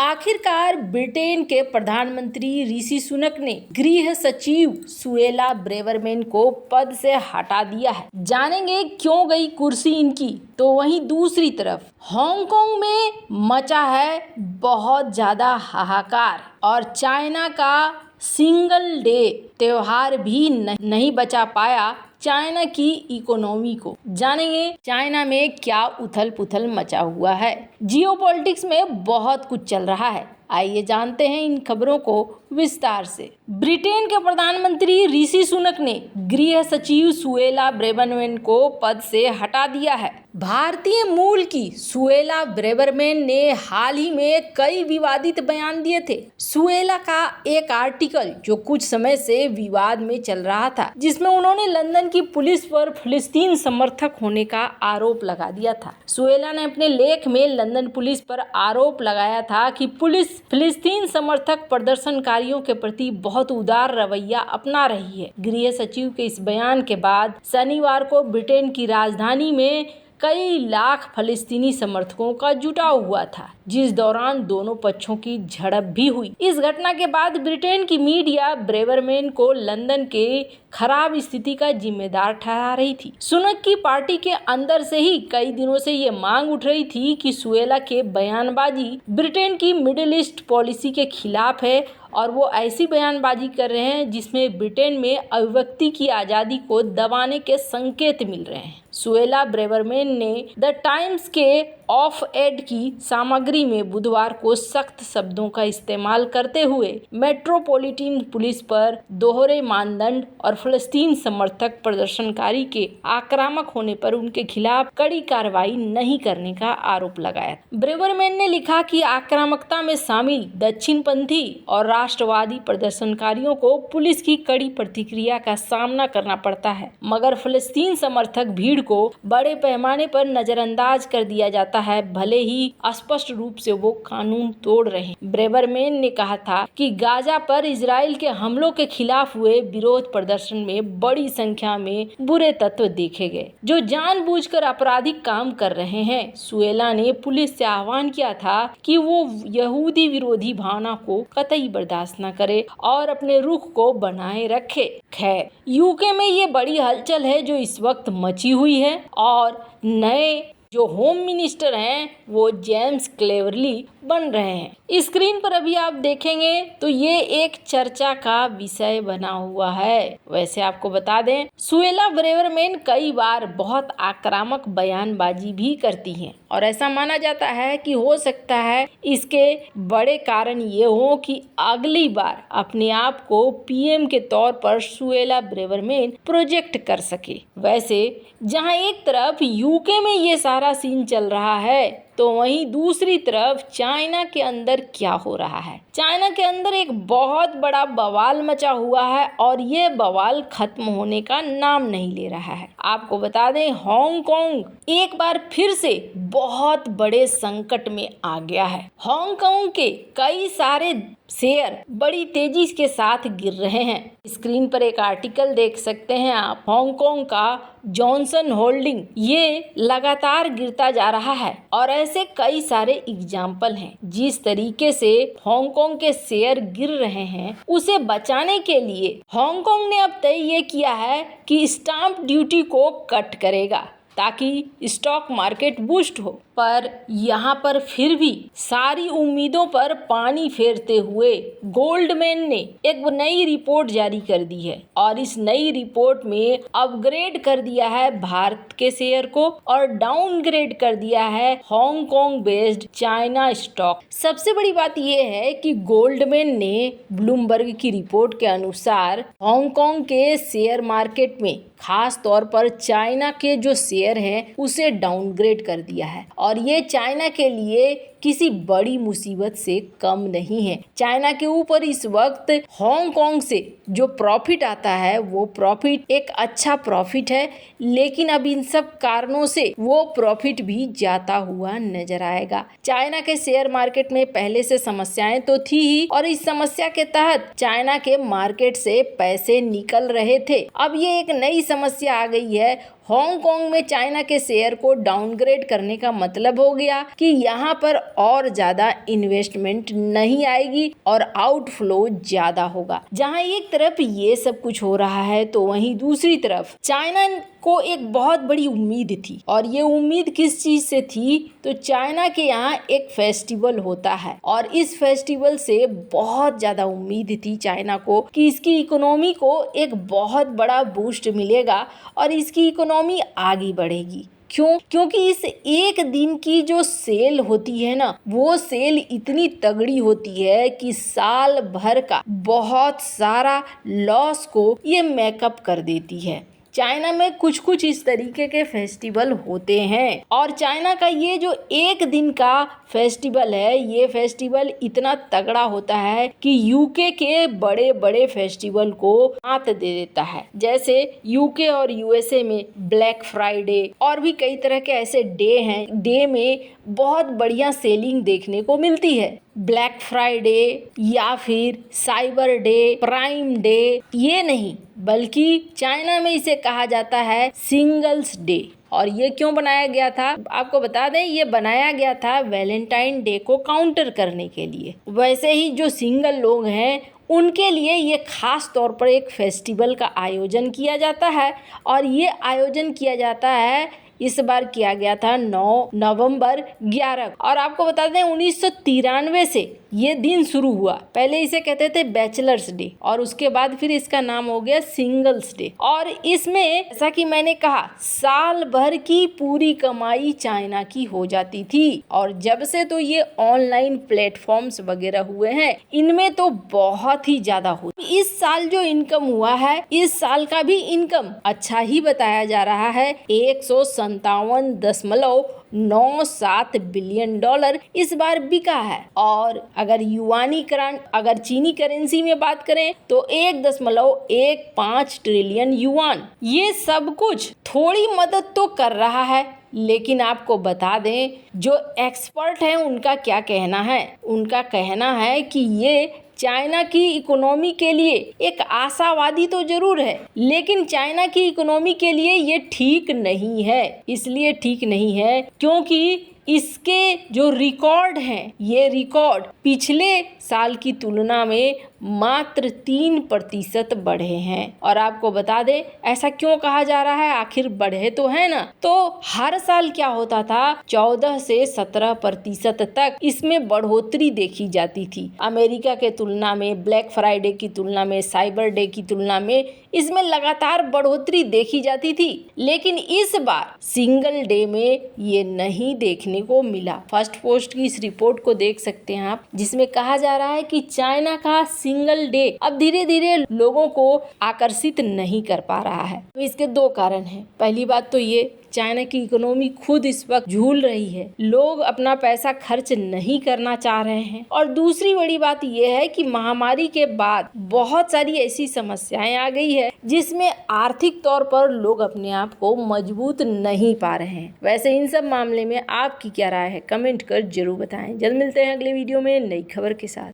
आखिरकार ब्रिटेन के प्रधानमंत्री ऋषि सुनक ने गृह सचिव सुएला ब्रेवरमैन को पद से हटा दिया है। जानेंगे क्यों गई कुर्सी इनकी। तो वहीं दूसरी तरफ हांगकांग में मचा है बहुत ज्यादा हाहाकार और चाइना का सिंगल डे त्योहार भी नहीं बचा पाया चाइना की इकोनॉमी को। जानेंगे चाइना में क्या उथल पुथल मचा हुआ है। जियोपॉलिटिक्स में बहुत कुछ चल रहा है, आइए जानते हैं इन खबरों को विस्तार से। ब्रिटेन के प्रधानमंत्री ऋषि सुनक ने गृह सचिव सुएला ब्रेवरमैन को पद से हटा दिया है। भारतीय मूल की सुएला ब्रेवरमैन ने हाल ही में कई विवादित बयान दिए थे। सुएला का एक आर्टिकल जो कुछ समय से विवाद में चल रहा था, जिसमें उन्होंने लंदन की पुलिस पर फिलिस्तीन समर्थक होने का आरोप लगा दिया था। सुएला ने अपने लेख में लंदन पुलिस पर आरोप लगाया था कि पुलिस फिलिस्तीन समर्थक प्रदर्शनकारियों के प्रति बहुत उदार रवैया अपना रही है। गृह सचिव के इस बयान के बाद शनिवार को ब्रिटेन की राजधानी में कई लाख फलस्तीनी समर्थकों का जुटाव हुआ था, जिस दौरान दोनों पक्षों की झड़प भी हुई। इस घटना के बाद ब्रिटेन की मीडिया ब्रेवरमैन को लंदन के खराब स्थिति का जिम्मेदार ठहरा रही थी। सुनक की पार्टी के अंदर से ही कई दिनों से ये मांग उठ रही थी कि सुएला के बयानबाजी ब्रिटेन की मिडिल ईस्ट पॉलिसी के खिलाफ है और वो ऐसी बयानबाजी कर रहे हैं जिसमें ब्रिटेन में अभिव्यक्ति की आज़ादी को दबाने के संकेत मिल रहे हैं। सुएला ब्रेवरमैन ने द टाइम्स के ऑफ एड की सामग्री में बुधवार को सख्त शब्दों का इस्तेमाल करते हुए मेट्रोपॉलिटन पुलिस पर दोहरे मानदंड और फलस्तीन समर्थक प्रदर्शनकारी के आक्रामक होने पर उनके खिलाफ कड़ी कार्रवाई नहीं करने का आरोप लगाया। ब्रेवरमैन ने लिखा कि आक्रामकता में शामिल दक्षिणपंथी और राष्ट्रवादी प्रदर्शनकारियों को पुलिस की कड़ी प्रतिक्रिया का सामना करना पड़ता है, मगर फलस्तीन समर्थक भीड़ को बड़े पैमाने पर नजरअंदाज कर दिया जाता है, भले ही स्पष्ट रूप से वो कानून तोड़ रहे हैं। ब्रेवरमैन ने कहा था कि गाजा पर इजराइल के हमलों के खिलाफ हुए विरोध प्रदर्शन में बड़ी संख्या में बुरे तत्व देखे गए जो जानबूझकर आपराधिक काम कर रहे हैं। सुएला ने पुलिस से आह्वान किया था कि वो यहूदी विरोधी भावना को कतई बर्दाश्त न करे और अपने रुख को बनाए रखे। खैर, यूके में ये बड़ी हलचल है जो इस वक्त मची हुई है और नए जो होम मिनिस्टर हैं वो जेम्स क्लेवरली बन रहे हैं। स्क्रीन पर अभी आप देखेंगे तो ये एक चर्चा का विषय बना हुआ है। वैसे आपको बता दें, सुएला ब्रेवरमैन कई बार बहुत आक्रामक बयानबाजी भी करती हैं और ऐसा माना जाता है कि हो सकता है इसके बड़े कारण ये हो कि अगली बार अपने आप को पीएम के तौर पर सुएला ब्रेवरमैन प्रोजेक्ट कर सके। वैसे जहां एक तरफ यूके में ये सारा सीन चल रहा है, तो वहीं दूसरी तरफ चाइना के अंदर क्या हो रहा है। चाइना के अंदर एक बहुत बड़ा बवाल मचा हुआ है और ये बवाल खत्म होने का नाम नहीं ले रहा है। आपको बता दें, हांगकांग एक बार फिर से बहुत बड़े संकट में आ गया है। हांगकांग के कई सारे शेयर बड़ी तेजी के साथ गिर रहे हैं। स्क्रीन पर एक आर्टिकल देख सकते हैं आप। हांगकांग का जॉनसन होल्डिंग ये लगातार गिरता जा रहा है और ऐसे कई सारे एग्जाम्पल हैं। जिस तरीके से हांगकांग के शेयर गिर रहे हैं, उसे बचाने के लिए हांगकांग ने अब तय ये किया है कि स्टाम्प ड्यूटी को कट करेगा ताकि स्टॉक मार्केट बूस्ट हो। पर यहाँ पर फिर भी सारी उम्मीदों पर पानी फेरते हुए गोल्डमैन ने एक नई रिपोर्ट जारी कर दी है और इस नई रिपोर्ट में अपग्रेड कर दिया है भारत के शेयर को और डाउनग्रेड कर दिया है हांगकांग बेस्ड चाइना स्टॉक। सबसे बड़ी बात यह है कि गोल्डमैन ने ब्लूमबर्ग की रिपोर्ट के अनुसार हांगकांग के शेयर मार्केट में खास तौर पर चाइना के जो शेयर हैं उसे डाउनग्रेड कर दिया है और ये चाइना के लिए किसी बड़ी मुसीबत से कम नहीं है। चाइना के ऊपर इस वक्त हांगकांग से जो प्रॉफिट आता है वो प्रॉफिट एक अच्छा प्रॉफिट है, लेकिन अब इन सब कारणों से वो प्रॉफिट भी जाता हुआ नजर आएगा। चाइना के शेयर मार्केट में पहले से समस्याएं तो थी ही और इस समस्या के तहत चाइना के मार्केट से पैसे निकल रहे थे। अब ये एक नई समस्या आ गई है। हांगकांग में चाइना के शेयर को डाउनग्रेड करने का मतलब हो गया कि यहाँ पर और ज़्यादा इन्वेस्टमेंट नहीं आएगी और आउटफ्लो ज़्यादा होगा। जहाँ एक तरफ ये सब कुछ हो रहा है तो वहीं दूसरी तरफ चाइना को एक बहुत बड़ी उम्मीद थी, और ये उम्मीद किस चीज़ से थी, तो चाइना के यहाँ एक फेस्टिवल होता है और इस फेस्टिवल से बहुत ज़्यादा उम्मीद थी चाइना को कि इसकी इकोनॉमी को एक बहुत बड़ा बूस्ट मिलेगा और इसकी इकोनॉमी आगे बढ़ेगी। क्यों? क्योंकि इस एक दिन की जो सेल होती है ना, वो सेल इतनी तगड़ी होती है कि साल भर का बहुत सारा लॉस को ये मेकअप कर देती है। चाइना में कुछ कुछ इस तरीके के फेस्टिवल होते हैं और चाइना का ये जो एक दिन का फेस्टिवल है, ये फेस्टिवल इतना तगड़ा होता है कि यूके के बड़े बड़े फेस्टिवल को मात दे देता है। जैसे यूके और यूएसए में ब्लैक फ्राइडे और भी कई तरह के ऐसे डे हैं, डे में बहुत बढ़िया सेलिंग देखने को मिलती है। ब्लैक फ्राइडे या फिर साइबर डे, प्राइम डे, ये नहीं बल्कि चाइना में इसे कहा जाता है सिंगल्स डे। और ये क्यों बनाया गया था, आपको बता दें, ये बनाया गया था वैलेंटाइन डे को काउंटर करने के लिए। वैसे ही जो सिंगल लोग हैं उनके लिए ये खास तौर पर एक फेस्टिवल का आयोजन किया जाता है और ये आयोजन किया जाता है, इस बार किया गया था 9 नवंबर 11 और आपको बता दें 1993 से ये दिन शुरू हुआ। पहले इसे कहते थे बैचलर्स डे और उसके बाद फिर इसका नाम हो गया सिंगल्स डे। और इसमें जैसा कि मैंने कहा, साल भर की पूरी कमाई चाइना की हो जाती थी और जब से तो ये ऑनलाइन प्लेटफॉर्म्स वगैरह हुए हैं, इनमें तो बहुत ही ज्यादा हुआ। इस साल जो इनकम हुआ है, इस साल का भी इनकम अच्छा ही बताया जा रहा है। 157.97 बिलियन डॉलर इस बार बिका है। और अगर चीनी करेंसी में बात करें तो 1.15 ट्रिलियन युआन। ये सब कुछ थोड़ी मदद तो कर रहा है, लेकिन आपको बता दें जो एक्सपर्ट हैं उनका क्या कहना है। उनका कहना है कि ये चाइना की इकोनॉमी के लिए एक आशावादी तो जरूर है, लेकिन चाइना की इकोनॉमी के लिए ये ठीक नहीं है। इसलिए ठीक नहीं है क्योंकि इसके जो रिकॉर्ड हैं, ये रिकॉर्ड पिछले साल की तुलना में मात्र 3% बढ़े हैं। और आपको बता दें ऐसा क्यों कहा जा रहा है, आखिर बढ़े तो है ना। तो हर साल क्या होता था, 14 से 17% तक इसमें बढ़ोतरी देखी जाती थी। अमेरिका के तुलना में, ब्लैक फ्राइडे की तुलना में, साइबर डे की तुलना में इसमें लगातार बढ़ोतरी देखी जाती थी। लेकिन इस बार सिंगल डे में ये नहीं देखने को मिला। फर्स्ट पोस्ट की इस रिपोर्ट को देख सकते हैं आप, जिसमें कहा जा रहा है कि चाइना का सिंगल डे अब धीरे धीरे लोगों को आकर्षित नहीं कर पा रहा है। तो इसके 2 कारण हैं। पहली बात तो ये, चाइना की इकोनॉमी खुद इस वक्त झूल रही है, लोग अपना पैसा खर्च नहीं करना चाह रहे हैं। और दूसरी बड़ी बात यह है कि महामारी के बाद बहुत सारी ऐसी समस्याएं आ गई है जिसमें आर्थिक तौर पर लोग अपने आप को मजबूत नहीं पा रहे हैं। वैसे इन सब मामले में आपकी क्या राय है, कमेंट कर जरूर बताएं। जल्द मिलते हैं अगले वीडियो में नई खबर के साथ।